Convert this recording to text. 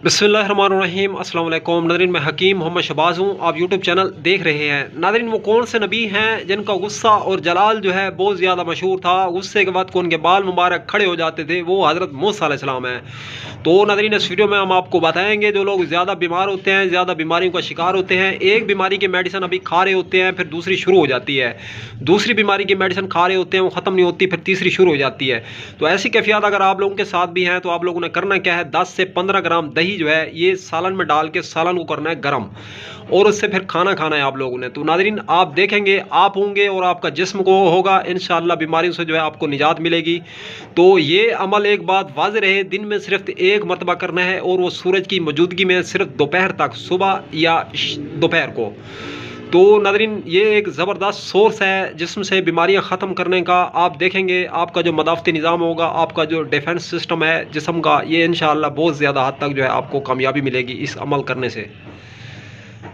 बिस्मिल्लाहिर्रहमानिर्रहीम अस्सलाम वालेकुम नाज़रीन, मैं हकीम मोहम्मद शहबाज हूँ। आप यूट्यूब चैनल देख रहे हैं। नाज़रीन, वो कौन से नबी हैं जिनका गुस्सा और जलाल जो है बहुत ज़्यादा मशहूर था। गुस्से के बाद को उनके बाल मुबारक खड़े हो जाते थे, वो हज़रत मूसा अलैहिस्सलाम हैं। तो नाज़रीन, इस वीडियो में हम आपको बताएंगे जो लोग ज़्यादा बीमार होते हैं, ज़्यादा बीमारियों का शिकार होते हैं, एक बीमारी की मेडिसिन अभी खा रहे होते हैं, फिर दूसरी शुरू हो जाती है, दूसरी बीमारी की मेडिसिन खा रहे होते हैं, वो ख़त्म नहीं होती, फिर तीसरी शुरू हो जाती है। तो ऐसी कैफियत अगर आप लोगों के साथ भी हैं तो आप लोगों ने करना क्या है, 10 से 15 ग्राम दही जो है ये सालन में डाल के सालन को करना है गरम, और उससे फिर खाना खाना है आप लोगों ने। तो नाज़रीन, आप देखेंगे आप होंगे और आपका जिस्म को होगा इंशाअल्लाह बीमारियों से जो है आपको निजात मिलेगी। तो ये अमल एक बात वाज़ रहे, दिन में सिर्फ एक मरतबा करना है, और वो सूरज की मौजूदगी में सिर्फ दोपहर तक, सुबह या दोपहर को। तो नाज़रीन, ये एक ज़बरदस्त सोर्स है जिसम से बीमारियां ख़त्म करने का। आप देखेंगे आपका जो मदाफ़ती निज़ाम होगा, आपका जो डिफेंस सिस्टम है जिस्म का, ये इंशाअल्लाह बहुत ज़्यादा हद तक जो है आपको कामयाबी मिलेगी इस अमल करने से।